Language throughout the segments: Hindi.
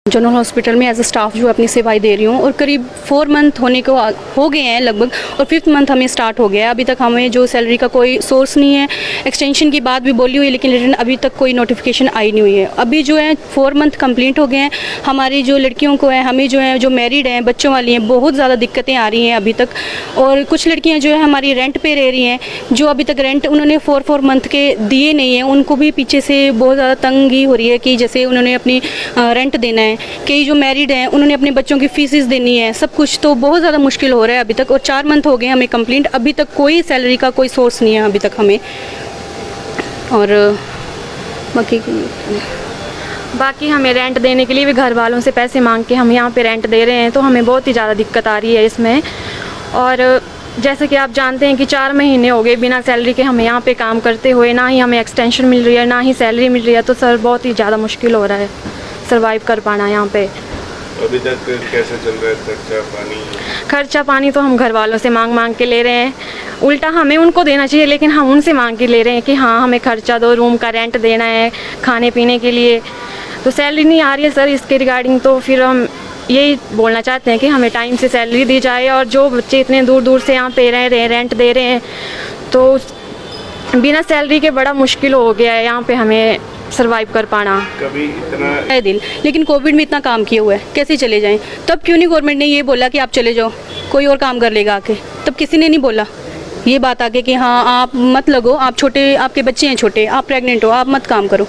जनरल हॉस्पिटल में एज अ स्टाफ जो अपनी सेवाएं दे रही हूँ और करीब 4 मंथ होने को हो गए हैं लगभग, और 5th मंथ हमें स्टार्ट हो गया है। अभी तक हमें जो सैलरी का कोई सोर्स नहीं है। एक्सटेंशन की बात भी बोली हुई है लेकिन रिटर्न अभी तक कोई नोटिफिकेशन आई नहीं हुई है। अभी जो है 4 मंथ कंप्लीट हो गए हैं। हमारी जो लड़कियों को है, हमें जो है जो मैरिड हैं, बच्चों वाली हैं, बहुत ज़्यादा दिक्कतें आ रही हैं अभी तक। और कुछ लड़कियाँ जो है हमारी रेंट पे रह रही हैं, जो अभी तक रेंट उन्होंने 4 मंथ के दिए नहीं हैं, उनको भी पीछे से बहुत ज़्यादा तंगी हो रही है कि जैसे उन्होंने अपनी रेंट देना है। कई जो मैरिड हैं उन्होंने अपने बच्चों की फीसिस देनी है, सब कुछ, तो बहुत ज़्यादा मुश्किल हो रहा है अभी तक। और 4 मंथ हो गए हमें कंप्लीट, अभी तक कोई सैलरी का कोई सोर्स नहीं है अभी तक हमें। और बाकी हमें रेंट देने के लिए भी घर वालों से पैसे मांग के हम यहाँ पे रेंट दे रहे हैं, तो हमें बहुत ही ज़्यादा दिक्कत आ रही है इसमें। और जैसे कि आप जानते हैं कि 4 महीने हो गए बिना सैलरी के हमें यहाँ पे काम करते हुए, ना ही हमें एक्सटेंशन मिल रही है, ना ही सैलरी मिल रही है। तो सर बहुत ही ज़्यादा मुश्किल हो रहा है सर्वाइव कर पाना यहाँ पे। अभी तक कैसे चल रहा है खर्चा पानी? खर्चा पानी तो हम घर वालों से मांग के ले रहे हैं। उल्टा हमें उनको देना चाहिए लेकिन हम उनसे मांग के ले रहे हैं कि हाँ हमें खर्चा दो, रूम का रेंट देना है, खाने पीने के लिए। तो सैलरी नहीं आ रही है सर इसके रिगार्डिंग। तो फिर हम यही बोलना चाहते हैं कि हमें टाइम से सैलरी दी जाए। और जो बच्चे इतने दूर दूर से यहाँ पे रह रहे हैं, रेंट दे रहे हैं, तो बिना सैलरी के बड़ा मुश्किल हो गया है यहाँ पे हमें सर्वाइव कर पाना। कभी इतना है दिल, लेकिन कोविड में इतना काम किया हुआ है, कैसे चले जाएं? तब क्यों नहीं गवर्नमेंट ने ये बोला कि आप चले जाओ, कोई और काम कर लेगा आके? तब किसी ने नहीं बोला ये बात आके कि हाँ आप मत लगो, आप छोटे, आपके बच्चे हैं छोटे, आप प्रेग्नेंट हो, आप मत काम करो।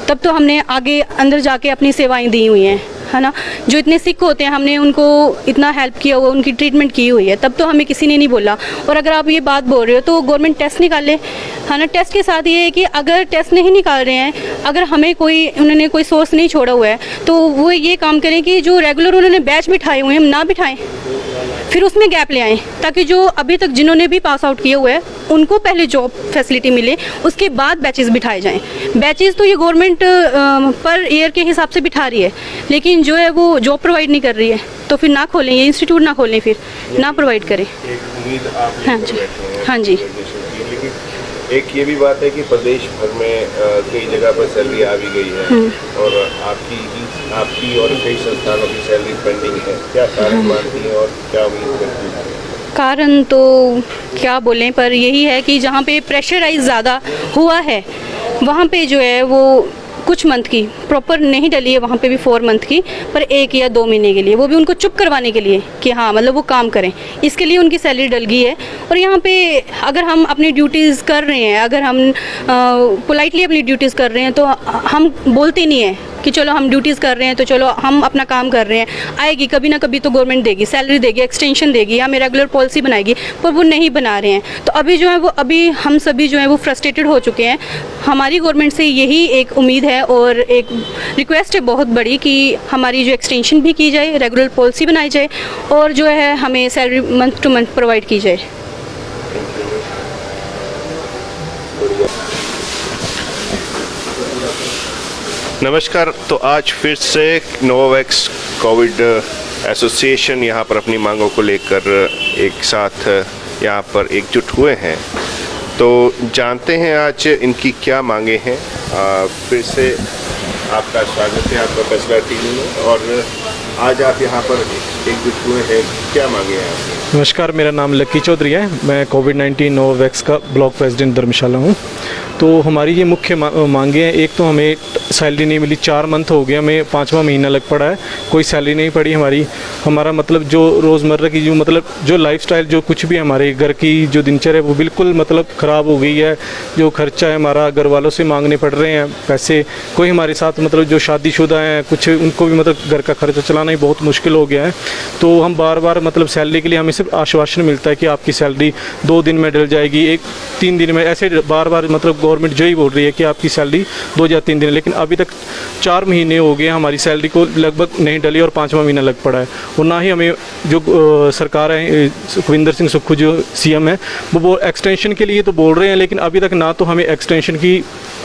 तब तो हमने आगे अंदर जाके अपनी सेवाएं दी हुई हैं, है ना। जो इतने सिक होते हैं हमने उनको इतना हेल्प किया हुआ, उनकी ट्रीटमेंट की हुई है, तब तो हमें किसी ने नहीं बोला। और अगर आप ये बात बोल रहे हो तो गवर्नमेंट टेस्ट निकाले, है ना। टेस्ट के साथ ये है कि अगर टेस्ट नहीं निकाल रहे हैं, अगर हमें कोई उन्होंने कोई सोर्स नहीं छोड़ा हुआ है, तो वो ये काम करें कि जो रेगुलर उन्होंने बैच बिठाए हुए हैं हम ना बिठाएं, फिर उसमें गैप ले आएँ, ताकि जो अभी तक जिन्होंने भी पास आउट किया हुआ है उनको पहले जॉब फैसिलिटी मिले, उसके बाद बैचेस बिठाए जाएं। बैचेस तो ये गवर्नमेंट पर ईयर के हिसाब से बिठा रही है, लेकिन जो है वो जॉब प्रोवाइड नहीं कर रही है। तो फिर ना खोलें, ये इंस्टीट्यूट ना खोलें, फिर ना प्रोवाइड करें। हाँ जी, हाँ जी। लेकिन एक ये भी बात है कि प्रदेश भर में कई जगह पर सैलरी आ भी गई है और आपकी और कई संस्थानों की सैलरी पेंडिंग है। क्या कारण मानती हैं और क्या उम्मीद करती हैं? कारण तो क्या बोलें, पर यही है कि जहाँ पे प्रेशराइज ज़्यादा हुआ है वहाँ पे जो है वो कुछ मंथ की प्रॉपर नहीं डली है, वहाँ पे भी 4 मंथ की, पर 1 या 2 महीने के लिए, वो भी उनको चुप करवाने के लिए कि हाँ मतलब वो काम करें, इसके लिए उनकी सैलरी डल गई है। और यहाँ पे अगर हम अपनी ड्यूटीज़ कर रहे हैं, अगर हम पोलाइटली अपनी ड्यूटीज़ कर रहे हैं, तो हम बोलते नहीं हैं कि चलो हम ड्यूटीज़ कर रहे हैं तो चलो हम अपना काम कर रहे हैं, आएगी कभी ना कभी तो गवर्नमेंट देगी, सैलरी देगी, एक्सटेंशन देगी, हमें रेगुलर पॉलिसी बनाएगी, पर वो नहीं बना रहे हैं। तो अभी जो है वो अभी हम सभी जो है वो फ्रस्ट्रेटेड हो चुके हैं। हमारी गवर्नमेंट से यही एक उम्मीद है और एक रिक्वेस्ट है बहुत बड़ी कि हमारी जो एक्सटेंशन भी की जाए, रेगुलर पॉलिसी बनाई जाए और जो है हमें salary month two month provide की जाए। नमस्कार। तो आज फिर से नोवावैक्स कोविड एसोसिएशन यहाँ पर अपनी मांगों को लेकर एक साथ यहाँ पर एकजुट हुए हैं। तो जानते हैं आज इनकी क्या मांगे हैं। फिर से आपका स्वागत है आपका फैसला टीवी में। और आज आप यहाँ पर एकजुट हुए हैं, क्या मांगे हैं आपकी? नमस्कार, मेरा नाम लक्की चौधरी है। मैं कोविड-19 नोवावैक्स का ब्लॉक प्रेसिडेंट धर्मशाला हूँ। तो हमारी ये मुख्य मांगे हैं। एक तो हमें सैलरी नहीं मिली, 4 मंथ हो गया, हमें 5वां महीना लग पड़ा है, कोई सैलरी नहीं पड़ी हमारी। हमारा मतलब जो रोज़मर्रा की जो लाइफस्टाइल, जो कुछ भी हमारे घर की जो दिनचर्या है वो बिल्कुल मतलब ख़राब हो गई है। जो खर्चा है हमारा घर वालों से मांगने पड़ रहे हैं पैसे। कोई हमारे साथ मतलब जो शादीशुदा हैं कुछ, उनको भी मतलब घर का खर्चा चलाना ही बहुत मुश्किल हो गया है। तो हम बार बार मतलब सैलरी के लिए हमें सिर्फ आश्वासन मिलता है कि आपकी सैलरी 2 दिन में डल जाएगी, 3 दिन में, ऐसे बार बार मतलब गवर्नमेंट जो ही बोल रही है कि आपकी सैलरी 2 या 3 दिन, लेकिन अभी तक 4 महीने हो गए हमारी सैलरी को लगभग नहीं डली और 5वां महीना लग पड़ा है। और ना ही हमें जो सरकार है, सुखविंदर सिंह सुक्खू जो सीएम है, वो एक्सटेंशन के लिए तो बोल रहे हैं, लेकिन अभी तक ना तो हमें एक्सटेंशन की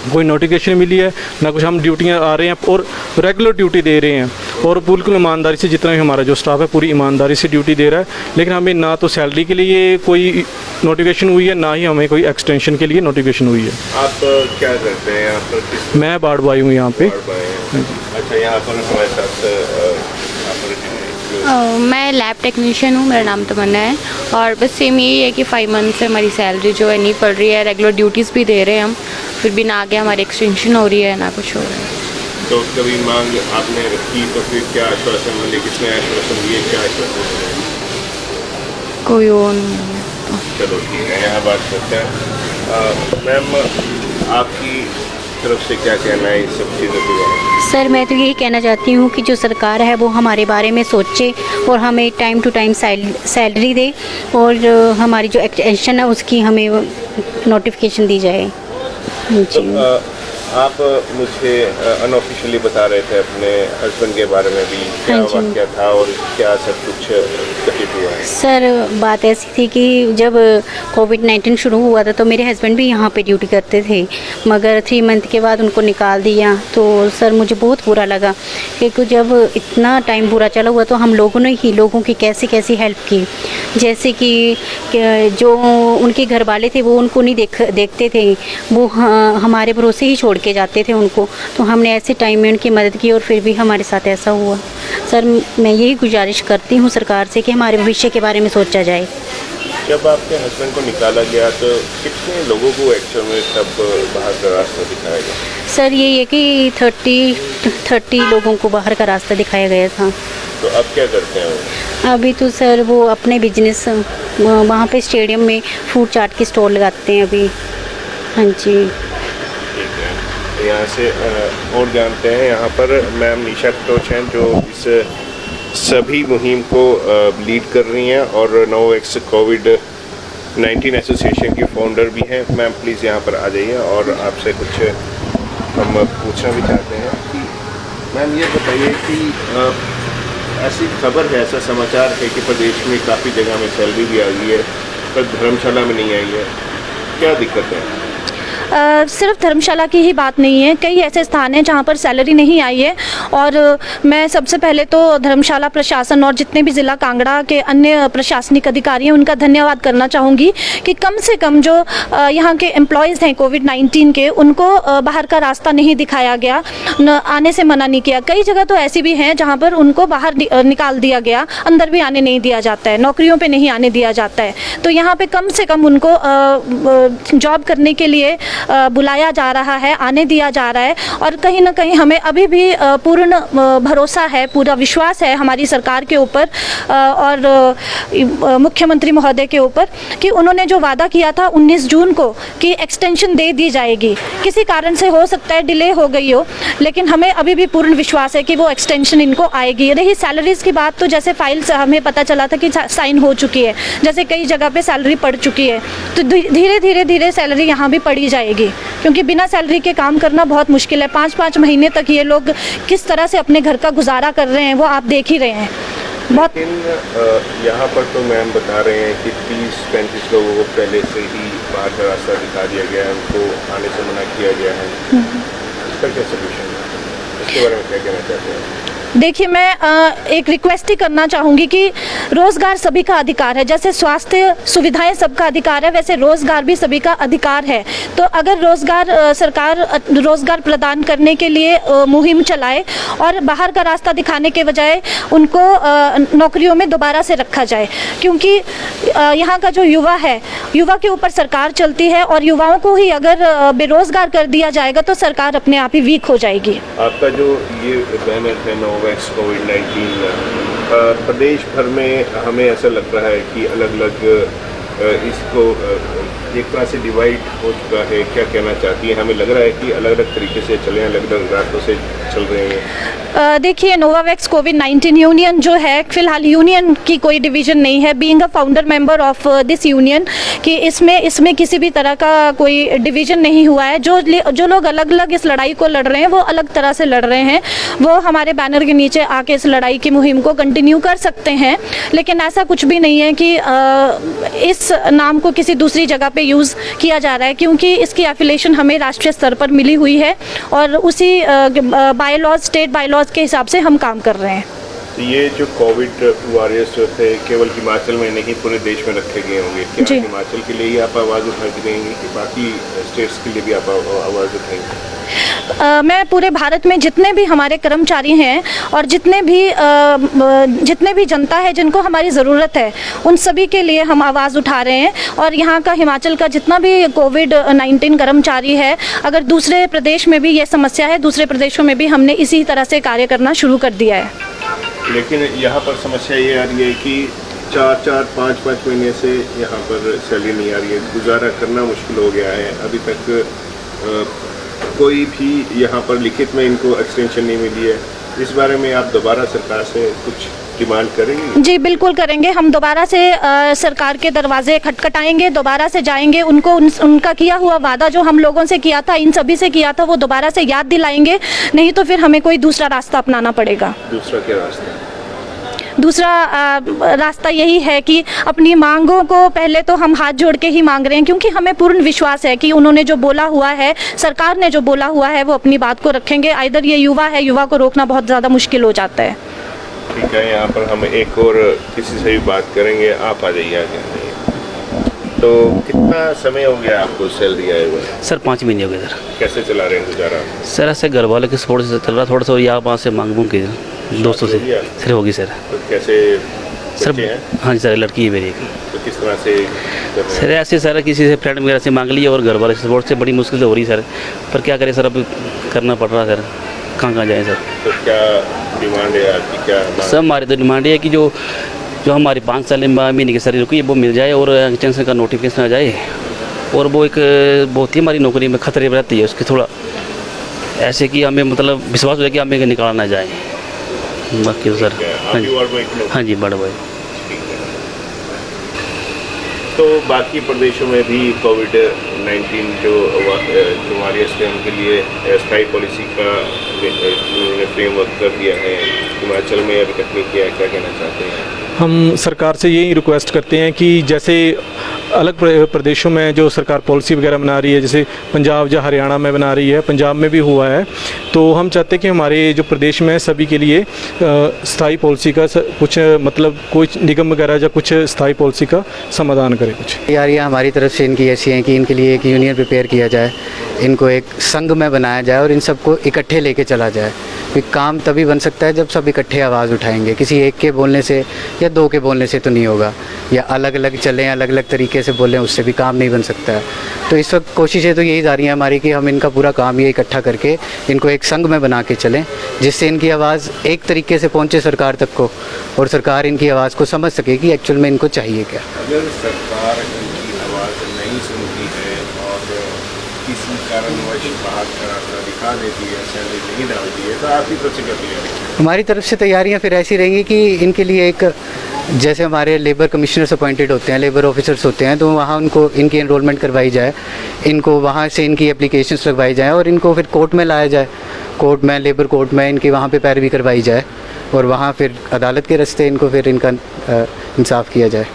कोई नोटिफिकेशन मिली है, ना कुछ हम ड्यूटियाँ आ रहे हैं और रेगुलर ड्यूटी दे रहे हैं और बिल्कुल ईमानदारी से, जितना भी हमारा जो स्टाफ है पूरी ईमानदारी से ड्यूटी दे रहा है, लेकिन हमें ना तो सैलरी के लिए कोई नोटिफिकेशन हुई है, ना ही हमें कोई एक्सटेंशन के लिए नोटिफिकेशन हुई है। आप क्या करते हैं यहाँ पर? मैं बाढ़ भाई हूँ यहाँ पे। अच्छा, यहाँ पर हमारे साथ मैं लैब टेक्नीशियन हूँ, मेरा नाम तमन्ना है। और बस सेम यही है कि 5 मंथ से हमारी सैलरी जो है नहीं पड़ रही है, रेगुलर ड्यूटीज़ भी दे रहे हैं हम, फिर भी ना आगे हमारी एक्सटेंशन हो रही है ना कुछ हो रहा है। तो कभी मांग आपने रखी तो फिर क्या आश्वासन मिले, किसने आश्वासन दिए, क्या आश्वासन मिले? कोई और नहीं। चलो ठीक है, यहाँ बात करते हैं। मैम, आपकी तरफ से क्या कहना है इस सब चीज़ों के बारे में? सर मैं तो यही कहना चाहती हूँ कि जो सरकार है वो हमारे बारे में सोचे और हमें टाइम टू टाइम सैलरी दे, और हमारी जो एक्सटेंशन है उसकी हमें नोटिफिकेशन दी जाए जी। आप मुझे अनऑफिशियली बता रहे थे अपने हस्बैंड के बारे में भी, क्या हाँ जी। वाक़या था और क्या सब कुछ घटित हुआ है? सर बात ऐसी थी कि जब कोविड-19 शुरू हुआ था तो मेरे हस्बैंड भी यहाँ पे ड्यूटी करते थे, मगर 3 मंथ के बाद उनको निकाल दिया। तो सर मुझे बहुत बुरा लगा, क्योंकि जब इतना टाइम बुरा चला हुआ तो हम लोगों ने ही लोगों की कैसी कैसी हेल्प की। जैसे कि जो उनके घर वाले थे वो उनको नहीं देखते थे, वो हमारे भरोसे ही छोड़ के जाते थे उनको, तो हमने ऐसे टाइम में उनकी मदद की और फिर भी हमारे साथ ऐसा हुआ। सर मैं यही गुजारिश करती हूँ सरकार से कि हमारे भविष्य के बारे में सोचा जाए। जब आपके हस्बैंड को निकाला गया तो कितने लोगों को एक्चुअल में तब बाहर का रास्ता दिखाया गया? सर ये है कि 30 लोगों को बाहर का रास्ता दिखाया गया था। तो अब क्या करते हैं वो? अभी तो सर वो अपने बिजनेस वहाँ पे स्टेडियम में फूड चाट की स्टॉल लगाते हैं अभी। हाँ जी, ठीक है, तो यहाँ से और जानते हैं, यहाँ पर मैम निशा कटोच हैं जो इस सभी मुहिम को लीड कर रही हैं और नोवैक्स कोविड-19 एसोसिएशन की फाउंडर भी हैं। मैम प्लीज़ यहाँ पर आ जाइए और आपसे कुछ हम पूछना भी चाहते हैं कि मैम ये बताइए कि ऐसी खबर है, ऐसा समाचार है कि प्रदेश में काफ़ी जगह में सैलरी भी आ गई है पर धर्मशाला में नहीं आई है, क्या दिक्कत है? सिर्फ धर्मशाला की ही बात नहीं है, कई ऐसे स्थान हैं जहाँ पर सैलरी नहीं आई है। और मैं सबसे पहले तो धर्मशाला प्रशासन और जितने भी ज़िला कांगड़ा के अन्य प्रशासनिक अधिकारी हैं उनका धन्यवाद करना चाहूँगी कि कम से कम जो यहाँ के एम्प्लॉयज़ हैं कोविड-19 के, उनको बाहर का रास्ता नहीं दिखाया गया, आने से मना नहीं किया। कई जगह तो ऐसी भी हैं जहाँ पर उनको बाहर निकाल दिया गया, अंदर भी आने नहीं दिया जाता है, नौकरियों पर नहीं आने दिया जाता है। तो यहाँ पर कम से कम उनको जॉब करने के लिए बुलाया जा रहा है, आने दिया जा रहा है। और कहीं ना कहीं हमें अभी भी पूर्ण भरोसा है, पूरा विश्वास है हमारी सरकार के ऊपर और मुख्यमंत्री महोदय के ऊपर कि उन्होंने जो वादा किया था 19 जून को कि एक्सटेंशन दे दी जाएगी, किसी कारण से हो सकता है डिले हो गई हो, लेकिन हमें अभी भी पूर्ण विश्वास है कि वो एक्सटेंशन इनको आएगी। रही सैलरीज़ की बात, तो जैसे फाइल्स हमें पता चला था कि साइन हो चुकी है, जैसे कई जगह पे सैलरी पड़ चुकी है, तो धीरे धीरे सैलरी यहाँ भी पड़ी जाएगी, क्योंकि बिना सैलरी के काम करना बहुत मुश्किल है। 5-5 महीने तक ये लोग किस तरह से अपने घर का गुजारा कर रहे हैं वो आप देख ही रहे हैं। बहुत लेकिन यहाँ पर तो मैम बता रहे हैं कि 30-35 लोगों को पहले से ही बाहर का रास्ता दिखा दिया गया है, उनको आने से मना किया गया है, इसका क्या सोल्यूशन है? इसके बारे में क्या कहना चाहते हैं? देखिए, मैं एक रिक्वेस्ट ही करना चाहूँगी कि रोज़गार सभी का अधिकार है, जैसे स्वास्थ्य सुविधाएं सबका अधिकार है, वैसे रोज़गार भी सभी का अधिकार है। तो अगर सरकार रोज़गार प्रदान करने के लिए मुहिम चलाए और बाहर का रास्ता दिखाने के बजाय उनको नौकरियों में दोबारा से रखा जाए, क्योंकि यहाँ का जो युवा है, युवा के ऊपर सरकार चलती है और युवाओं को ही अगर बेरोज़गार कर दिया जाएगा तो सरकार अपने आप ही वीक हो जाएगी। आपका जो ये बैनर है नोवैक्स कोविड-19, प्रदेश भर में हमें ऐसा लग रहा है कि अलग अलग इसको एक तरह से डिवाइड हो चुका है, क्या कहना चाहती है? हमें लग रहा है कि अलग अलग तरीके से चले हैं, अलग अलग रास्तों से चल रहे हैं। देखिए, नोवावैक्स कोविड-19 यूनियन जो है, फिलहाल यूनियन की कोई डिवीज़न नहीं है, being a founder member of this union, कि इसमें किसी भी तरह का कोई डिवीज़न नहीं हुआ है। जो लोग अलग अलग इस लड़ाई को लड़ रहे हैं वो अलग तरह से लड़ रहे हैं, वो हमारे बैनर के नीचे आके इस लड़ाई की मुहिम को कंटिन्यू कर सकते हैं, लेकिन ऐसा कुछ भी नहीं है कि इस नाम को किसी दूसरी जगह पे यूज़ किया जा रहा है, क्योंकि इसकी एफिलिएशन हमें राष्ट्रीय स्तर पर मिली हुई है और उसी बायलॉज, स्टेट बायलॉज के हिसाब से हम काम कर रहे हैं। तो ये जो कोविड वॉरियर्स जो थे केवल हिमाचल में नहीं पूरे देश में रखे गए होंगे, क्या जी। हिमाचल के लिए ही आप आवाज़ उठा के देंगे कि बाकी स्टेट्स के लिए भी आप आवाज़ उठाएंगे? मैं पूरे भारत में जितने भी हमारे कर्मचारी हैं और जितने भी जनता है जिनको हमारी ज़रूरत है, उन सभी के लिए हम आवाज़ उठा रहे हैं। और यहाँ का हिमाचल का जितना भी कोविड-19 कर्मचारी है, अगर दूसरे प्रदेश में भी ये समस्या है, दूसरे प्रदेशों में भी हमने इसी तरह से कार्य करना शुरू कर दिया है। लेकिन यहाँ पर समस्या ये आ रही है कि 4-5 महीने से यहाँ पर सैलरी नहीं आ रही है, गुजारा करना मुश्किल हो गया है। अभी तक कोई भी यहाँ पर लिखित में इनको एक्सटेंशन नहीं मिली है। इस बारे में आप दोबारा सरकार से कुछ डिमांड करेंगे? जी बिल्कुल करेंगे। हम दोबारा से सरकार के दरवाजे खटखटाएंगे, दोबारा से जाएंगे, उनको उनका किया हुआ वादा जो हम लोगों से किया था, इन सभी से किया था, वो दोबारा से याद दिलाएंगे। नहीं तो फिर हमें कोई दूसरा रास्ता अपनाना पड़ेगा। दूसरा क्या रास्ता? दूसरा रास्ता यही है कि अपनी मांगों को पहले तो हम हाथ जोड़ के ही मांग रहे हैं, क्योंकि हमें पूर्ण विश्वास है कि उन्होंने जो बोला हुआ है, सरकार ने जो बोला हुआ है, वो अपनी बात को रखेंगे। आइदर ये युवा है, युवा को रोकना बहुत ज़्यादा मुश्किल हो जाता है। ठीक है, यहाँ पर हम एक और किसी से भी बात करेंगे। आप आ जाइए आगे। तो कितना समय हो गया आपको सैलरी आए हुए? सर 5 महीने हो गए सर। कैसे चला रहे हैं गुजारा? सर ऐसे घर वाले के सपोर्ट से चल रहा, थोड़ा सा यहाँ वहाँ से मांग मूंग के दोस्तों से सर होगी सर। तो कैसे सर बच्चे हैं? हाँ जी सर, लड़की है मेरी एक। तो किस तरह से कर रहे हैं? सर ऐसे सर किसी से फ्रेंड वगैरह से मांग लिया और घर वाले सपोर्ट से बड़ी मुश्किल से हो रही सर, पर क्या करें सर, अब करना पड़ रहा सर, कहाँ जाए सर। तो क्या डिमांड है आपकी? क्या सर हमारी तो डिमांड है कि जो हमारी 5 साल महीने की सैलरी रुकी है वो मिल जाए और एक्सटेंशन का नोटिफिकेशन आ जाए। और वो एक बहुत ही हमारी नौकरी में खतरे में रहती है, उसकी थोड़ा ऐसे कि हमें मतलब विश्वास हो जाए कि हमें निकाला ना जाए। बाकी तो सर हाँ जी, हाँ जी बड़ा भाई। तो बाकी प्रदेशों में भी कोविड-19 जो वॉरियर्स थे उनके लिए स्थायी पॉलिसी का फ्रेमवर्क कर दिया है, हिमाचल में अभी तक नहीं किया है, क्या कहना चाहते हैं? हम सरकार से यही रिक्वेस्ट करते हैं कि जैसे अलग प्रदेशों में जो सरकार पॉलिसी वगैरह बना रही है, जैसे पंजाब या हरियाणा में बना रही है, पंजाब में भी हुआ है, तो हम चाहते हैं कि हमारे जो प्रदेश में सभी के लिए स्थायी पॉलिसी का कुछ मतलब कोई निगम वगैरह या कुछ स्थायी पॉलिसी का समाधान करे कुछ। तैयारियाँ हमारी तरफ से इनकी ऐसी हैं कि इनके लिए एक यूनियन प्रिपेयर किया जाए, इनको एक संघ में बनाया जाए और इन सबको इकट्ठे लेके चला जाए। कि काम तभी बन सकता है जब सब इकट्ठे आवाज़ उठाएंगे, किसी एक के बोलने से या 2 के बोलने से तो नहीं होगा, या अलग अलग चलें, अलग अलग तरीके से बोलें, उससे भी काम नहीं बन सकता है। तो इस वक्त कोशिशें तो यही जा रही हैं हमारी कि हम इनका पूरा काम ये इकट्ठा करके इनको एक संघ में बना के चलें, जिससे इनकी आवाज़ एक तरीके से पहुँचे सरकार तक को और सरकार इनकी आवाज़ को समझ सके कि एक्चुअल में इनको चाहिए क्या। अगर सरकार इनकी आवाज़ नहीं सुनती है और किसी कारणवश बाहर का रास्ता दिखा देती है, सैलरी नहीं डालती है, तो आप ही तरफ से कर लिया? हमारी तरफ से तैयारियां फिर ऐसी रहेंगी कि इनके लिए एक जैसे हमारे लेबर कमिश्नर्स अपॉइंटेड होते हैं, लेबर ऑफिसर्स होते हैं, तो वहाँ उनको इनकी एनरोलमेंट करवाई जाए, इनको वहाँ से इनकी एप्लीकेशंस लगवाई जाए और इनको फिर कोर्ट में लाया जाए, कोर्ट में, लेबर कोर्ट में इनकी वहाँ पे पैरवी करवाई जाए और वहाँ फिर अदालत के रास्ते इनको फिर इनका इंसाफ किया जाए।